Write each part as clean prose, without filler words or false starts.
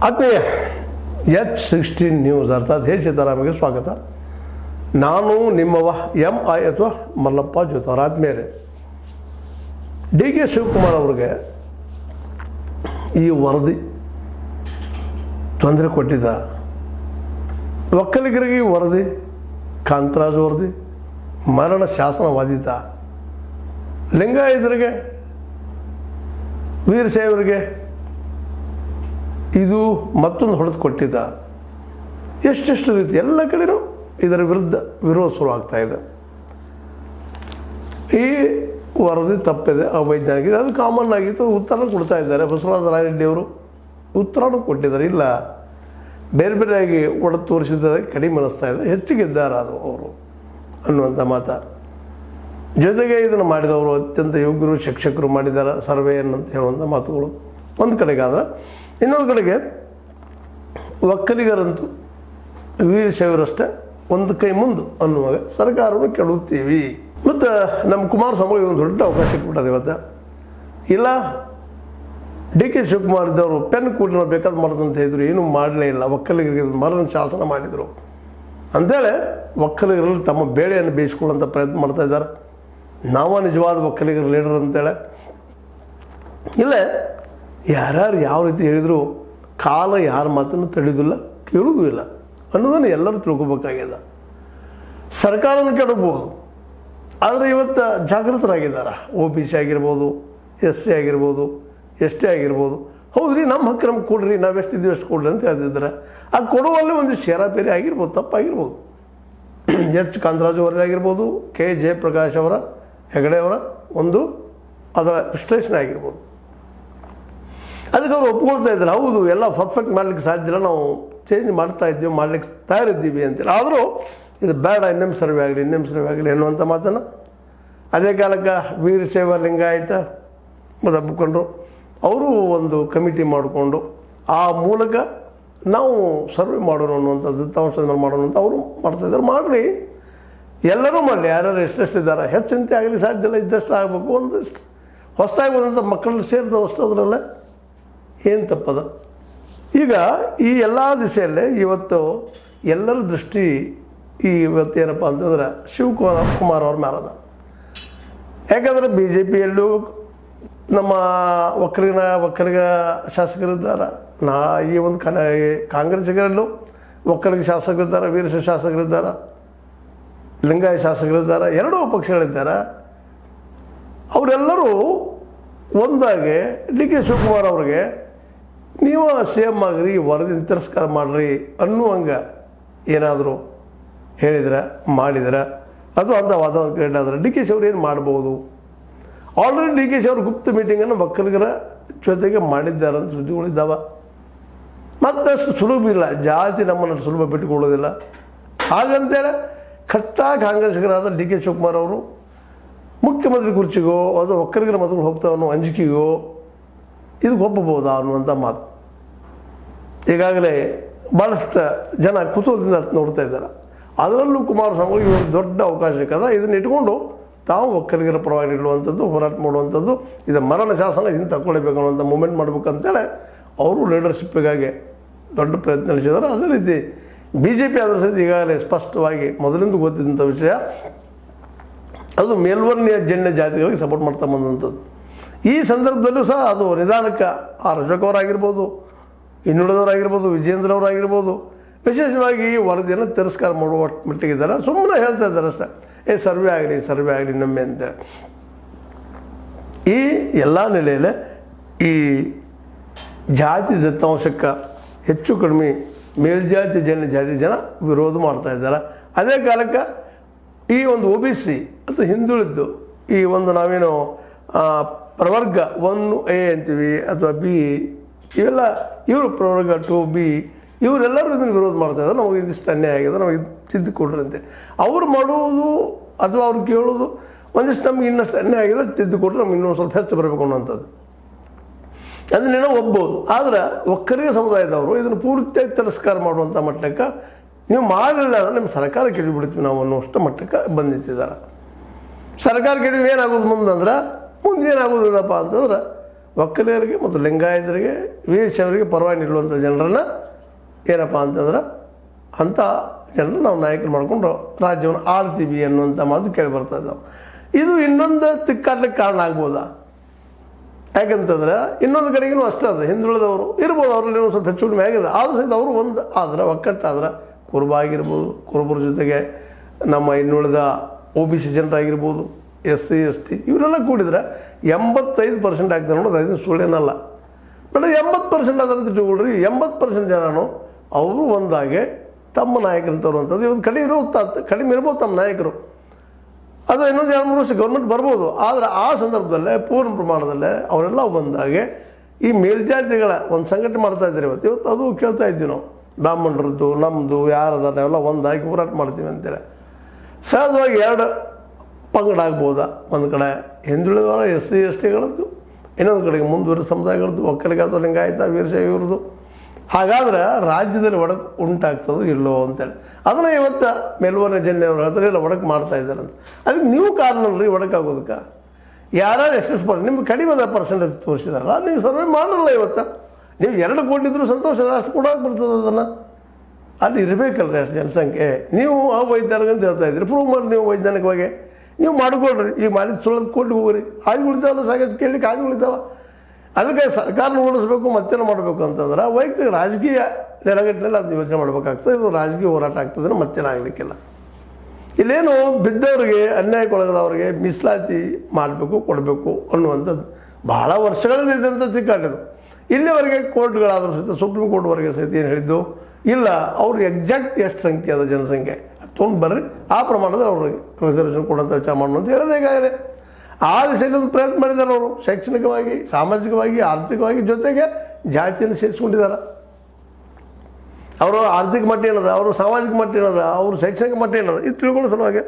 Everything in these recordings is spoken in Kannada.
ಆತ್ಮೀಯ H16 ನ್ಯೂಸ್ ಅರ್ಥಾತ್ ಹೇ ಸೀತಾರಾಮಗೆ ಸ್ವಾಗತ. ನಾನು ನಿಮ್ಮವ MI ಅಥವಾ ಮಲ್ಲಪ್ಪ ಜೋತಾರ. ಆದ್ಮೇಲೆ DK ಶಿವಕುಮಾರ್ ಅವ್ರಿಗೆ ಈ ವರದಿ ತೊಂದರೆ ಕೊಟ್ಟಿದ್ದ. ಒಕ್ಕಲಿಗರಿಗೆ ವರದಿ, ಕಾಂತರಾಜ್ ವರದಿ, ಮರಣ ಶಾಸನವಾದಿದ್ದ. ಲಿಂಗಾಯತರಿಗೆ, ವೀರಶೈವರಿಗೆ ಇದು ಮತ್ತೊಂದು ಹೊಡೆದು ಕೊಟ್ಟಿದ್ದ. ಎಷ್ಟೆಷ್ಟು ರೀತಿ ಎಲ್ಲ ಕಡೆಯೂ ಇದರ ವಿರೋಧ ಶುರು ಆಗ್ತಾ ಇದೆ. ಈ ವರದಿ ತಪ್ಪಿದೆ, ಅವೈಜ್ಞಾನಿಕ, ಅದು ಕಾಮನ್ ಆಗಿತ್ತು. ಉತ್ತರ ಕೊಡ್ತಾ ಇದ್ದಾರೆ. ಬಸವರಾಜ ರಾಯರೆಡ್ಡಿಯವರು ಉತ್ತರನೂ ಕೊಟ್ಟಿದ್ದಾರೆ. ಇಲ್ಲ, ಬೇರೆ ಬೇರೆಯಾಗಿ ಒಡೆದು ತೋರಿಸಿದ್ದಾರೆ, ಕಡಿಮೆ ಅನ್ನಿಸ್ತಾ ಇದೆ, ಹೆಚ್ಚಿಗಿದ್ದಾರೆ ಅದು ಅವರು ಅನ್ನುವಂಥ ಮಾತು. ಜೊತೆಗೆ ಇದನ್ನು ಮಾಡಿದವರು ಅತ್ಯಂತ ಯೋಗ್ಯರು, ಶಿಕ್ಷಕರು ಮಾಡಿದ್ದಾರೆ ಸರ್ವೆ ಅನ್ನಂತ ಹೇಳುವಂಥ ಮಾತುಗಳು ಒಂದು ಕಡೆಗಾದ್ರೆ, ಇನ್ನೊಂದು ಕಡೆಗೆ ಒಕ್ಕಲಿಗರಂತೂ ವೀರಶೈವರಷ್ಟೇ ಒಂದು ಕೈ ಮುಂದೆ ಅನ್ನುವಾಗ ಸರ್ಕಾರವನ್ನು ಕೆಡುತ್ತೀವಿ. ಮತ್ತು ನಮ್ಮ ಕುಮಾರಸ್ವಾಮಿ ಒಂದು ದೊಡ್ಡ ಅವಕಾಶ ಕೊಟ್ಟದೆ ಇವತ್ತು. ಇಲ್ಲ, DK ಶಿವಕುಮಾರ್ ಇದ್ದವರು ಪೆನ್ ಕೂಡ ಬೇಕಾದ ಮಾಡೋದಂತ ಹೇಳಿದ್ರು, ಏನೂ ಮಾಡಲೇ ಇಲ್ಲ. ಒಕ್ಕಲಿಗರಿಗೆ ಮರಣ ಶಾಸನ ಮಾಡಿದರು ಅಂಥೇಳಿ ಒಕ್ಕಲಿಗರಲ್ಲಿ ತಮ್ಮ ಬೇಳೆಯನ್ನು ಬೇಯಿಸ್ಕೊಳ್ಳೋಂಥ ಪ್ರಯತ್ನ ಮಾಡ್ತಾ ಇದ್ದಾರೆ. ನಾವು ನಿಜವಾದ ಒಕ್ಕಲಿಗರ ಲೀಡರ್ ಅಂತೇಳಿ. ಇಲ್ಲ, ಯಾರ್ಯಾರು ಯಾವ ರೀತಿ ಹೇಳಿದ್ರು ಕಾಲ ಯಾರ ಮಾತನ್ನು ತಡೆಯೋದಿಲ್ಲ, ಕೇಳೋದೂ ಇಲ್ಲ ಅನ್ನೋದನ್ನು ಎಲ್ಲರೂ ತಿಳ್ಕೊಬೇಕಾಗ್ಯದ. ಸರ್ಕಾರವನ್ನು ಕೆಡಬಹುದು, ಆದರೆ ಇವತ್ತು ಜಾಗೃತರಾಗಿದ್ದಾರೆ. OBC ಆಗಿರ್ಬೋದು, SC ಆಗಿರ್ಬೋದು, ST ಆಗಿರ್ಬೋದು. ಹೌದ್ರಿ, ನಮ್ಮ ಹಕ್ಕು ನಮ್ಗೆ ಕೊಡ್ರಿ, ನಾವು ಎಷ್ಟಿದ್ದೀವಿ ಎಷ್ಟು ಕೊಡ್ರಿ ಅಂತ ಹೇಳ್ತಿದ್ದಾರೆ. ಆ ಕೊಡುವಲ್ಲಿ ಒಂದು ಶೇರಾಪೇರಿ ಆಗಿರ್ಬೋದು, ತಪ್ಪಾಗಿರ್ಬೋದು. H ಕಾಂತರಾಜು ವರದಿ ಆಗಿರ್ಬೋದು, K ಜಯಪ್ರಕಾಶ್ ಅವರ ಹೆಗಡೆ ಅವರ ಒಂದು ಅದರ ವಿಶ್ಲೇಷಣೆ ಆಗಿರ್ಬೋದು. ಅದಕ್ಕೆ ಅವರು ಒಪ್ಕೊಳ್ತಾ ಇದ್ದಾರೆ, ಹೌದು ಎಲ್ಲ ಪರ್ಫೆಕ್ಟ್ ಮಾಡಲಿಕ್ಕೆ ಸಾಧ್ಯ ಇಲ್ಲ, ನಾವು ಚೇಂಜ್ ಮಾಡ್ತಾ ಇದ್ದೀವಿ, ಮಾಡಲಿಕ್ಕೆ ತಯಾರಿದ್ದೀವಿ ಅಂತೇಳಿ. ಆದರೂ ಇದು ಬೇಡ, ಇನ್ನೊಮ್ಮೆ ಸರ್ವೆ ಆಗಲಿ ಎನ್ನುವಂಥ ಮಾತನ್ನು ಅದೇ ಕಾಲಕ್ಕೆ ವೀರಶೈವ ಲಿಂಗಾಯತ ಮತ್ತು ಮುಖಂಡರು ಅವರು ಒಂದು ಕಮಿಟಿ ಮಾಡಿಕೊಂಡು ಆ ಮೂಲಕ ನಾವು ಸರ್ವೆ ಮಾಡೋಣ ಅನ್ನುವಂಥದ್ದು, ದತ್ತಾಂಶ ಮಾಡೋಣ ಅಂತ ಅವರು ಮಾಡ್ತಾಯಿದ್ದಾರೆ. ಮಾಡಲಿ, ಎಲ್ಲರೂ ಮಾಡಲಿ, ಯಾರ್ಯಾರು ಎಷ್ಟೆಷ್ಟಿದ್ದಾರೆ. ಹೆಚ್ಚಂತೆ ಆಗಲಿ ಸಾಧ್ಯ ಇಲ್ಲ, ಇದ್ದಷ್ಟು ಆಗಬೇಕು. ಒಂದಷ್ಟು ಹೊಸದಾಗಿ ಬಂದಂಥ ಮಕ್ಕಳಲ್ಲಿ ಸೇರಿದವು ಅಷ್ಟು, ಅದರಲ್ಲೇ ಏನು ತಪ್ಪದ. ಈಗ ಈ ಎಲ್ಲ ದಿಸೆಯಲ್ಲೇ ಇವತ್ತು ಎಲ್ಲರ ದೃಷ್ಟಿ ಇವತ್ತೇನಪ್ಪ ಅಂತಂದ್ರೆ ಶಿವಕುಮಾರ್ ಅವ್ರ ಮೇಲದ. ಯಾಕಂದರೆ BJPಯಲ್ಲೂ ನಮ್ಮ ಒಕ್ಕಲಿಗ ಶಾಸಕರಿದ್ದಾರೆ, ಈ ಒಂದು ಕಾಂಗ್ರೆಸ್ಸಿಗರಲ್ಲೂ ಒಕ್ಕಲಿಗ ಶಾಸಕರಿದ್ದಾರೆ, ವೀರಶೈವ ಶಾಸಕರಿದ್ದಾರೆ, ಲಿಂಗಾಯತ ಶಾಸಕರಿದ್ದಾರೆ, ಎರಡೂ ಪಕ್ಷಗಳಿದ್ದಾರೆ. ಅವರೆಲ್ಲರೂ ಒಂದಾಗಿ DK ಶಿವಕುಮಾರ್ ಅವ್ರಿಗೆ ನೀವು CM ಆಗ್ರಿ, ವರದಿನ ತಿರಸ್ಕಾರ ಮಾಡಿರಿ ಅನ್ನುವಂಗೆ ಏನಾದರೂ ಹೇಳಿದ್ರೆ, ಮಾಡಿದ್ರೆ ಅದು ಅಂಥ ವಾತಾವರಣ ಕ್ರಿಯೇಟ್ ಆದರೆ DK ಅವ್ರು ಏನು ಮಾಡ್ಬೋದು? ಆಲ್ರೆಡಿ DK ಅವರು ಗುಪ್ತ ಮೀಟಿಂಗನ್ನು ಒಕ್ಕಲಿಗರ ಜೊತೆಗೆ ಮಾಡಿದ್ದಾರೆ ಅಂತ ಸುದ್ದಿಗಳಿದ್ದಾವೆ. ಮತ್ತಷ್ಟು ಸುಲಭ ಇಲ್ಲ, ಜಾತಿ ನಮ್ಮನ್ನು ಸುಲಭ ಬಿಟ್ಟುಕೊಳ್ಳೋದಿಲ್ಲ. ಹಾಗಂತೇಳಿ ಕಟ್ಟ ಕಾಂಗ್ರೆಸ್ಸಿಗರಾದ DK ಶಿವಕುಮಾರ್ ಅವರು ಮುಖ್ಯಮಂತ್ರಿ ಕುರ್ಚಿಗೋ ಅದು ಒಕ್ಕಲಿಗರ ಮತಗಳು ಹೋಗ್ತಾವ ಅನ್ನೋ ಅಂಜಿಕೆಗೋ ಇದು ಒಪ್ಪಬಹುದಾ ಅನ್ನುವಂಥ ಮಾತು ಈಗಾಗಲೇ ಭಾಳಷ್ಟು ಜನ ಕುತೂಹಲದಿಂದ ನೋಡ್ತಾ ಇದ್ದಾರೆ. ಅದರಲ್ಲೂ ಕುಮಾರಸ್ವಾಮಿ ಇವರು ದೊಡ್ಡ ಅವಕಾಶ ಸಿಕ್ಕದ. ಇದನ್ನು ಇಟ್ಕೊಂಡು ತಾವು ಒಕ್ಕಲಿಗರ ಪರವಾಗಿ ನಿಲ್ಲುವಂಥದ್ದು, ಹೋರಾಟ ಮಾಡುವಂಥದ್ದು, ಇದು ಮರಣ ಶಾಸನ ಇದನ್ನು ತಗೊಳ್ಬೇಕು ಅನ್ನುವಂಥ ಮೂಮೆಂಟ್ ಮಾಡ್ಬೇಕಂತೇಳಿ ಅವರು ಲೀಡರ್ಶಿಪ್ಪಿಗಾಗಿ ದೊಡ್ಡ ಪ್ರಯತ್ನ ನಡೆಸಿದ್ದಾರೆ. ಅದೇ ರೀತಿ BJP ಅದರ ಸಹಿತ ಈಗಾಗಲೇ ಸ್ಪಷ್ಟವಾಗಿ ಮೊದಲಿಂದ ಗೊತ್ತಿದ್ದಂಥ ವಿಷಯ, ಅದು ಮೇಲ್ವರ್ಣೀಯ ಜನ್ಯ ಜಾತಿಗಳಿಗೆ ಸಪೋರ್ಟ್ ಮಾಡ್ತಾ ಬಂದಂಥದ್ದು. ಈ ಸಂದರ್ಭದಲ್ಲೂ ಸಹ ಅದು ನಿಧಾನಕ್ಕೆ ಅಶೋಕ್ ಅವರಾಗಿರ್ಬೋದು, ಇನ್ನುಳಿದವರಾಗಿರ್ಬೋದು, ವಿಜೇಂದ್ರ ಅವರಾಗಿರ್ಬೋದು, ವಿಶೇಷವಾಗಿ ಈ ವರದಿಯನ್ನು ತಿರಸ್ಕಾರ ಮಾಡುವ ಮಟ್ಟಿಗಿದ್ದಾರೆ. ಸುಮ್ಮನೆ ಹೇಳ್ತಾ ಇದ್ದಾರೆ ಅಷ್ಟೇ, ಸರ್ವೆ ಆಗಲಿ ನಮ್ಮೆ ಅಂತೇಳಿ. ಈ ಎಲ್ಲ ನೆಲೆಯಲ್ಲಿ ಈ ಜಾತಿ ದತ್ತಾಂಶಕ್ಕೆ ಹೆಚ್ಚು ಕಡಿಮೆ ಮೇಲ್ಜಾತಿ ಜನ ವಿರೋಧ ಮಾಡ್ತಾ ಇದ್ದಾರೆ. ಅದೇ ಕಾಲಕ್ಕೆ ಈ ಒಂದು OBC ಅಥವಾ ಹಿಂದುಳಿದ್ದು ಈ ಒಂದು ನಾವೇನು ಪ್ರವರ್ಗ 1A ಅಂತೀವಿ ಅಥವಾ B, ಇವೆಲ್ಲ ಇವರು ಪ್ರವರ್ಗ 2B, ಇವರೆಲ್ಲರೂ ಇದನ್ನು ವಿರೋಧ ಮಾಡ್ತಾ ಇದ್ದಾರೆ. ನಮಗೆ ಇದಿಷ್ಟು ಅನ್ಯಾಯ ಆಗಿದೆ, ನಮಗೆ ತಿದ್ದುಕೊಡ್ರಿ ಅಂತೇಳಿ ಅವ್ರು ಮಾಡೋದು ಅಥವಾ ಅವ್ರು ಕೇಳೋದು ಒಂದಿಷ್ಟು ನಮ್ಗೆ ಇನ್ನಷ್ಟು ಅನ್ಯಾಯ ಆಗಿದೆ, ತಿದ್ದುಕೊಟ್ರೆ ನಮ್ಗೆ ಇನ್ನೊಂದು ಸ್ವಲ್ಪ ಹೆಚ್ಚು ಬರಬೇಕು ಅನ್ನೋಂಥದ್ದು ಅದನ್ನೇನೋ ಒಪ್ಬೋದು. ಆದರೆ ಒಕ್ಕಲಿಗ ಸಮುದಾಯದವರು ಇದನ್ನು ಪೂರ್ತಿಯಾಗಿ ತಿರಸ್ಕಾರ ಮಾಡುವಂಥ ಮಟ್ಟಕ್ಕೆ ನೀವು ಮಾಡಲಿಲ್ಲ ಅಂದರೆ ನಿಮ್ಮ ಸರ್ಕಾರ ಕೆಡಿಬಿಡ್ತೀವಿ ನಾವು ಅನ್ನೋಷ್ಟು ಮಟ್ಟಕ್ಕೆ ಬಂದಿತ್ತಿದ್ದಾರೆ. ಸರ್ಕಾರ ಕೆಡಿವಿ ಏನಾಗೋದು ಮುಂದಂದ್ರೆ, ಮುಂದೇನಾಗೋದಿಲ್ಲಪ್ಪ ಅಂತಂದ್ರೆ ಒಕ್ಕಲಿಗರಿಗೆ ಮತ್ತು ಲಿಂಗಾಯತರಿಗೆ ವೀರಶೈವರಿಗೆ ಪರವಾಗಿ ನಿಲ್ಲುವಂಥ ಜನರನ್ನು ಏನಪ್ಪ ಅಂತಂದ್ರೆ ಅಂಥ ಜನರು ನಾವು ನಾಯಕರು ಮಾಡಿಕೊಂಡು ರಾಜ್ಯವನ್ನು ಆಳ್ತೀವಿ ಅನ್ನುವಂಥ ಮಾತು ಕೇಳಿ ಬರ್ತಾ ಇದ್ದಾವೆ. ಇದು ಇನ್ನೊಂದು ತಿಕ್ಕಾಟ್ಲಿಕ್ಕೆ ಕಾರಣ ಆಗ್ಬೋದಾ? ಯಾಕಂತಂದ್ರೆ ಇನ್ನೊಂದು ಕಡೆಗೂ ಅಷ್ಟೇ ಅದ, ಹಿಂದುಳಿದವರು ಇರ್ಬೋದು, ಅವರಲ್ಲಿ ಸ್ವಲ್ಪ ಹೆಚ್ಚು ಕಡಿಮೆ ಆಗಿದೆ. ಆದರೂ ಸಹಿತ ಅವರು ಒಂದು ಆದ್ರೆ ಒಕ್ಕಟ್ಟಾದ್ರೆ ಕುರುಬ ಆಗಿರ್ಬೋದು, ಕುರುಬರ ಜೊತೆಗೆ ನಮ್ಮ ಇನ್ನುಳಿದ OBC ಜನರಾಗಿರ್ಬೋದು, SC ST ಇವರೆಲ್ಲ ಕೂಡಿದ್ರೆ 85% ಆಗ್ತಾರೆ ಅನ್ನೋದು ಅದನ್ನು ಸುಳ್ಳೇನಲ್ಲ. ಬಟ್ 80% ಅದಂತ ತಿಳ್ಕೊಳ್ರಿ. 80% ಜನನು ಅವರು ಒಂದಾಗೆ ತಮ್ಮ ನಾಯಕರನ್ನು ತರುವಂಥದ್ದು. ಇವತ್ತು ಕಡಿಮೆ ಇರ್ಬೋದು ತಮ್ಮ ನಾಯಕರು, ಅದು ಇನ್ನೊಂದು 2-3 ವರ್ಷ ಗೌರ್ಮೆಂಟ್ ಬರ್ಬೋದು. ಆದರೆ ಆ ಸಂದರ್ಭದಲ್ಲೇ ಪೂರ್ಣ ಪ್ರಮಾಣದಲ್ಲೇ ಅವರೆಲ್ಲ ಬಂದಾಗೆ ಈ ಮೇಲ್ಜಾತಿಗಳ ಒಂದು ಸಂಘಟನೆ ಮಾಡ್ತಾ ಇದ್ದಾರೆ. ಇವತ್ತು ಅದು ಕೇಳ್ತಾ ಇದ್ದೀವಿ ನಾವು, ಬ್ರಾಹ್ಮಣರದ್ದು ನಮ್ಮದು ಯಾರದ ನಾವೆಲ್ಲ ಒಂದಾಗಿ ಹೋರಾಟ ಮಾಡ್ತೀವಿ ಅಂತೇಳಿ. ಸಹಜವಾಗಿ 2 ಪಂಗಡ ಆಗ್ಬೋದಾ? ಒಂದು ಕಡೆ ಹಿಂದುಳಿದವರ SC STಗಳದ್ದು, ಇನ್ನೊಂದು ಕಡೆಗೆ ಮುಂದುವರಿದ ಸಮುದಾಯಗಳದ್ದು, ಒಕ್ಕಲಿಗ ಅಥವಾ ಲಿಂಗಾಯತ ವೀರಶೈವ ಇವ್ರದ್ದು. ಹಾಗಾದ್ರೆ ರಾಜ್ಯದಲ್ಲಿ ಒಡಕು ಉಂಟಾಗ್ತದೋ ಇಲ್ಲೋ ಅಂತೇಳಿ ಅದನ್ನು ಇವತ್ತು ಮೇಲ್ವರ್ಣ ಜನ್ಯವರು ಹೇಳ್ತಾರೆ, ಇಲ್ಲ ಒಡಕು ಮಾಡ್ತಾ ಇದ್ದಾರೆ ಅಂತ. ಅದಕ್ಕೆ ನೀವು ಕಾರಣ ಅಲ್ರಿ ಒಡಕಾಗೋದಕ್ಕೆ. ಯಾರು ಎಷ್ಟು ನಿಮ್ಗೆ ಕಡಿಮೆ ಪರ್ಸೆಂಟೇಜ್ ತೋರಿಸಿದಾರಲ್ಲ, ನೀವು ಸರ್ವೆ ಮಾಡಲ್ಲ. ಇವತ್ತು ನೀವು 2 ಕೋಟಿ ಇದ್ರೂ ಸಂತೋಷ, ಅಷ್ಟು ಕೊಡೋಕೆ ಬರ್ತದೆ. ಅದನ್ನು ಅಲ್ಲಿ ಇರಬೇಕಲ್ರಿ ಅಷ್ಟು ಜನಸಂಖ್ಯೆ. ನೀವು ಅವೈಜ್ಞಾನಿಕ ಅಂತ ಹೇಳ್ತಾ ಇದ್ದೀರಿ, ಪ್ರೂವ್ ಮಾಡಿ ನೀವು ವೈಜ್ಞಾನಿಕವಾಗಿ ನೀವು ಮಾಡಿಕೊಡ್ರಿ. ಈಗ ಮಾಡಿದ ಸುಳ್ಳದ ಕೋರ್ಟ್ಗೆ ಹೋಗ್ರಿ, ಆದಿಗಳಿದ್ದಾವಲ್ಲ ಸಾಕಷ್ಟು ಕೇಳಲಿಕ್ಕೆ ಆದಿಗಳಿದ್ದಾವ. ಅದಕ್ಕೆ ಸರ್ಕಾರನ ಉಳಿಸ್ಬೇಕು, ಮತ್ತೇನು ಮಾಡಬೇಕು ಅಂತಂದ್ರೆ ವೈಯಕ್ತಿಕ ರಾಜಕೀಯ ನೆಲಗಟ್ಟಿನಲ್ಲಿ ಅದನ್ನ ಯೋಚನೆ ಮಾಡಬೇಕಾಗ್ತದೆ. ಇದು ರಾಜಕೀಯ ಹೋರಾಟ ಆಗ್ತದೆ, ಮತ್ತೇನು ಆಗಲಿಕ್ಕಿಲ್ಲ. ಇಲ್ಲೇನು ಬಿದ್ದವರಿಗೆ, ಅನ್ಯಾಯಕ್ಕೊಳಗದವ್ರಿಗೆ ಮೀಸಲಾತಿ ಮಾಡಬೇಕು, ಕೊಡಬೇಕು ಅನ್ನುವಂಥದ್ದು ಭಾಳ ವರ್ಷಗಳಲ್ಲಿ ಇದ್ದಂಥ ತಿಕ್ಕಾಟಿದು. ಇಲ್ಲಿವರೆಗೆ ಕೋರ್ಟ್ಗಳಾದರೂ ಸಹಿತ ಸುಪ್ರೀಂ ಕೋರ್ಟ್ವರೆಗೆ ಸಹಿತ ಏನು ಹೇಳಿದ್ದು ಇಲ್ಲ, ಅವ್ರಿಗೆ ಎಕ್ಸಾಕ್ಟ್ ಎಷ್ಟು ಸಂಖ್ಯೆ ಅದ ಜನಸಂಖ್ಯೆ ತೊಗೊಂಡು ಬರ್ರಿ, ಆ ಪ್ರಮಾಣದಲ್ಲಿ ಅವ್ರಿಗೆ ರಿಸರ್ವೇಷನ್ ಕೊಡುವಂಥ ವಿಚಾರ ಮಾಡೋಣ ಅಂತ ಹೇಳೋದು ಹೇಗಾಗಿದೆ. ಆ ದಿಶೆಯಲ್ಲಿ ಒಂದು ಪ್ರಯತ್ನ ಮಾಡಿದ್ದಾರೆ ಅವರು, ಶೈಕ್ಷಣಿಕವಾಗಿ, ಸಾಮಾಜಿಕವಾಗಿ, ಆರ್ಥಿಕವಾಗಿ, ಜೊತೆಗೆ ಜಾತಿಯನ್ನು ಸೇರಿಸ್ಕೊಂಡಿದ್ದಾರೆ. ಅವರು ಆರ್ಥಿಕ ಮಟ್ಟ ಏನದ, ಅವರು ಸಾಮಾಜಿಕ ಮಟ್ಟ ಏನದ, ಅವರು ಶೈಕ್ಷಣಿಕ ಮಟ್ಟ ಏನದ, ಇದು ತಿಳ್ಕೊಳ್ಳೋ ಸಲುವಾಗಿ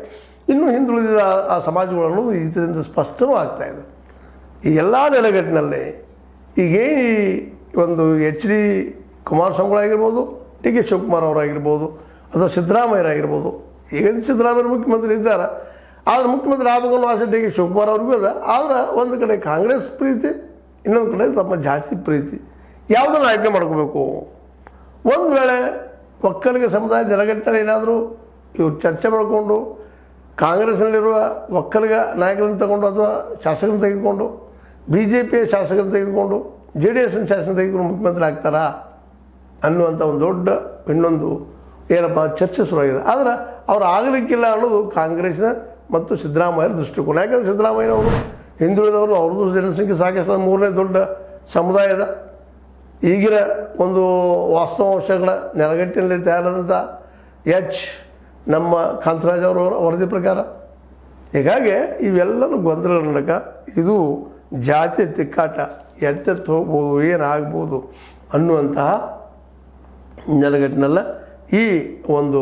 ಇನ್ನೂ ಹಿಂದುಳಿದ ಆ ಸಮಾಜಗಳನ್ನು ಇದರಿಂದ ಸ್ಪಷ್ಟವೂ ಆಗ್ತಾಯಿದೆ. ಈ ಎಲ್ಲ ನೆಲೆಗಟ್ಟಿನಲ್ಲಿ ಈಗೇನು ಒಂದು HD ಕುಮಾರಸ್ವಾಮಿಗಳಾಗಿರ್ಬೋದು, DK ಶಿವಕುಮಾರ್ ಅವರಾಗಿರ್ಬೋದು, ಅಥವಾ ಸಿದ್ದರಾಮಯ್ಯರಾಗಿರ್ಬೋದು. ಈಗ ಸಿದ್ದರಾಮಯ್ಯ ಮುಖ್ಯಮಂತ್ರಿ ಇದ್ದಾರೆ, ಆದರೆ ಮುಖ್ಯಮಂತ್ರಿ ಆಗಬೇಕು ಆಸೆ DK ಶಿವಕುಮಾರ್ ಅವ್ರಿಗೂ ಅದ. ಆದರೆ ಒಂದು ಕಡೆ ಕಾಂಗ್ರೆಸ್ ಪ್ರೀತಿ, ಇನ್ನೊಂದು ಕಡೆ ತಮ್ಮ ಜಾತಿ ಪ್ರೀತಿ. ಯಾವುದನ್ನು ಆಯ್ಕೆ ಮಾಡ್ಕೋಬೇಕು? ಒಂದು ವೇಳೆ ಒಕ್ಕಲಿಗ ಸಮುದಾಯ ನೆಲಗಟ್ಟಲ್ಲಿ ಏನಾದರೂ ಇವ್ರು ಚರ್ಚೆ ಮಾಡಿಕೊಂಡು ಕಾಂಗ್ರೆಸ್ನಲ್ಲಿರುವ ಒಕ್ಕಲಿಗ ನಾಯಕರನ್ನು ತಗೊಂಡು ಅಥವಾ ಶಾಸಕರನ್ನು ತೆಗೆದುಕೊಂಡು BJP ಶಾಸಕರನ್ನು ತೆಗೆದುಕೊಂಡು JDS ಶಾಸನ ತೆಗೆದುಕೊಂಡು ಮುಖ್ಯಮಂತ್ರಿ ಆಗ್ತಾರಾ ಅನ್ನುವಂಥ ಒಂದು ದೊಡ್ಡ ಇನ್ನೊಂದು ಏನಪ್ಪ ಚರ್ಚೆ ಶುರುವಾಗಿದೆ. ಆದರೆ ಅವ್ರು ಆಗಲಿಕ್ಕಿಲ್ಲ ಅನ್ನೋದು ಕಾಂಗ್ರೆಸ್ನ ಮತ್ತು ಸಿದ್ದರಾಮಯ್ಯರ ದೃಷ್ಟಿಕೋನ. ಯಾಕಂದರೆ ಸಿದ್ದರಾಮಯ್ಯನವರು ಹಿಂದುಳಿದವರು, ಅವ್ರದ್ದು ಜನಸಂಖ್ಯೆ ಸಾಕಷ್ಟು 3ನೇ ದೊಡ್ಡ ಸಮುದಾಯದ ಈಗಿನ ಒಂದು ವಾಸ್ತವಾಂಶಗಳ ನೆಲಗಟ್ಟಿನಲ್ಲಿ ತಯಾರಾದಂಥ ನಮ್ಮ ಕಾಂತರಾಜ್ ಅವರ ವರದಿ ಪ್ರಕಾರ. ಹೀಗಾಗಿ ಇವೆಲ್ಲನೂ ಗೊಂದಲಗಳ ನಡಕ ಇದು ಜಾತಿ ತಿಕ್ಕಾಟ ಎತ್ತೆತ್ತು ಹೋಗ್ಬೋದು, ಏನಾಗ್ಬೋದು ಅನ್ನುವಂತಹ ನೆಲಗಟ್ಟಿನಲ್ಲ ಈ ಒಂದು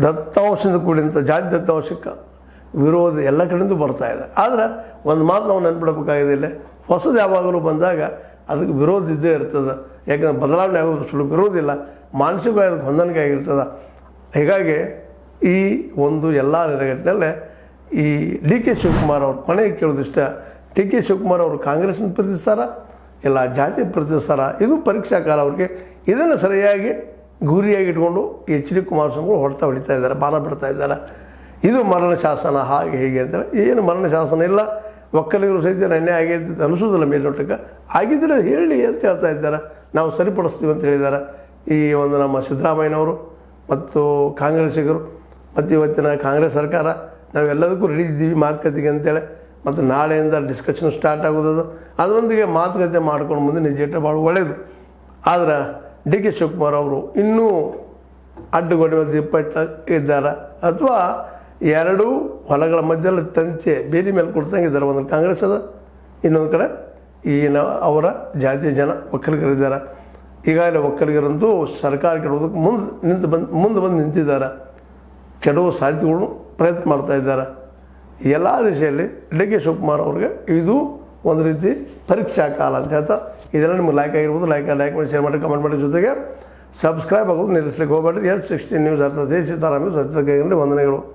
ದತ್ತಾಂಶದಿಂದ ಕೂಡಿದಂಥ ಜಾತಿ ದತ್ತಾಂಶಕ್ಕೆ ವಿರೋಧ ಎಲ್ಲ ಕಡೆಯಿಂದ ಬರ್ತಾ ಇದೆ. ಆದರೆ ಒಂದು ಮಾತು ನಾವು ನೆನ್ಪಿಡಬೇಕಾಗಿದೆ, ಇಲ್ಲೇ ಹೊಸದು ಯಾವಾಗಲೂ ಬಂದಾಗ ಅದಕ್ಕೆ ವಿರೋಧ ಇದ್ದೇ ಇರ್ತದೆ. ಯಾಕಂದರೆ ಬದಲಾವಣೆ ಆಗೋದು ಸುಲಭ ಇರೋದಿಲ್ಲ, ಮಾನಸಿಕವಾಗಿ ಅದಕ್ಕೆ ಹೊಂದಾಣಿಕೆ ಆಗಿರ್ತದೆ. ಹೀಗಾಗಿ ಈ ಒಂದು ಎಲ್ಲ ನೆಲೆಗಟ್ಟಿನಲ್ಲೇ ಈ DK ಶಿವಕುಮಾರ್ ಅವರು ಕೊನೆಗೆ ಕೇಳೋದಿಷ್ಟ, DK ಶಿವಕುಮಾರ್ ಅವರು ಕಾಂಗ್ರೆಸ್ನ ಪ್ರೀತಿಸ್ತಾರ, ಇಲ್ಲ ಜಾತಿ ಪ್ರೀತಿಸ್ತಾರ? ಇದು ಪರೀಕ್ಷಾ ಕಾಲ ಅವ್ರಿಗೆ. ಇದನ್ನು ಸರಿಯಾಗಿ ಗುರಿಯಾಗಿ ಇಟ್ಕೊಂಡು HD ಕುಮಾರಸ್ವಾಮಿಗಳು ಹೊಡಿತಾ ಇದ್ದಾರೆ, ಬಾಣ ಬಿಡ್ತಾ ಇದ್ದಾರೆ. ಇದು ಮರಣ ಶಾಸನ ಹಾಗೆ ಹೀಗೆ ಅಂತೇಳಿ. ಏನು ಮರಣ ಶಾಸನ ಇಲ್ಲ, ಒಕ್ಕಲಿಗರು ಸಹಿತ ಅನ್ಯಾಯ ಆಗೈತೆ ಅನಿಸೋದಿಲ್ಲ ಮೇಲ್ನೋಟಕ್ಕೆ. ಆಗಿದ್ದರೆ ಹೇಳಿ ಅಂತ ಹೇಳ್ತಾ ಇದ್ದಾರೆ, ನಾವು ಸರಿಪಡಿಸ್ತೀವಿ ಅಂತ ಹೇಳಿದ್ದಾರೆ. ಈ ಒಂದು ನಮ್ಮ ಸಿದ್ದರಾಮಯ್ಯನವರು ಮತ್ತು ಕಾಂಗ್ರೆಸ್ಸಿಗರು ಮತ್ತು ಇವತ್ತಿನ ಕಾಂಗ್ರೆಸ್ ಸರ್ಕಾರ ನಾವೆಲ್ಲದಕ್ಕೂ ರೆಡಿ ಇದ್ದೀವಿ ಮಾತುಕತೆಗೆ ಅಂತೇಳಿ. ಮತ್ತು ನಾಳೆಯಿಂದ ಡಿಸ್ಕಷನ್ ಸ್ಟಾರ್ಟ್ ಆಗೋದು, ಅದರೊಂದಿಗೆ ಮಾತುಕತೆ ಮಾಡ್ಕೊಂಡು ಮುಂದೆ ನಿಜ ಭಾಳ ಒಳ್ಳೆಯದು. ಆದರೆ DK ಶಿವಕುಮಾರ್ ಅವರು ಇನ್ನೂ ಅಡ್ಡುಗೋಡೆ ಮೇಲೆ ದಿಪ್ಪಟ್ಟು ಇದ್ದಾರೆ, ಅಥವಾ 2 ಹೊಲಗಳ ಮಧ್ಯದಲ್ಲಿ ತಂಚೆ ಬೇಲಿ ಮೇಲೆ ಕೊಡ್ತಂಗಿದ್ದಾರೆ. ಒಂದು ಕಾಂಗ್ರೆಸ್ ಅದ, ಇನ್ನೊಂದು ಕಡೆ ಅವರ ಜಾತಿಯ ಜನ ಒಕ್ಕಲಿಗರಿದ್ದಾರೆ. ಈಗಾಗಲೇ ಒಕ್ಕಲಿಗರಂತೂ ಸರ್ಕಾರ ಕೆಡುವುದಕ್ಕೆ ಮುಂದೆ ಬಂದು ನಿಂತಿದ್ದಾರೆ, ಕೆಡುವ ಸಾಧ್ಯತೆಗಳು ಪ್ರಯತ್ನ ಮಾಡ್ತಾ ಇದ್ದಾರೆ. ಎಲ್ಲ ದಿಶೆಯಲ್ಲಿ DK ಶಿವಕುಮಾರ್ ಅವ್ರಿಗೆ ಇದು ಒಂದು ರೀತಿ ಪರೀಕ್ಷಾ ಕಾಲ ಅಂತ ಹೇಳ್ತಾ, ಇದೆಲ್ಲ ನಿಮ್ಗೆ ಲೈಕ್ ಆಗಿರ್ಬೋದು. ಲೈಕ್ ಮಾಡಿ, ಶೇರ್ ಮಾಡಿ, ಕಮೆಂಟ್ ಮಾಡಿ, ಜೊತೆಗೆ ಸಬ್ಸ್ಕ್ರೈಬ್ ಆಗೋದು ನಿಲ್ಲಿಸ್ಲಿಕ್ಕೆ ಹೋಗಬೇಡ್ರಿ. S16 ನ್ಯೂಸ್ ಅರ್ಥ ದೇಶ ಸಿದ್ದರಾಮಯ್ಯ ಸತ್ಯಕ್ಕೆ ವಂದನೆಗಳು.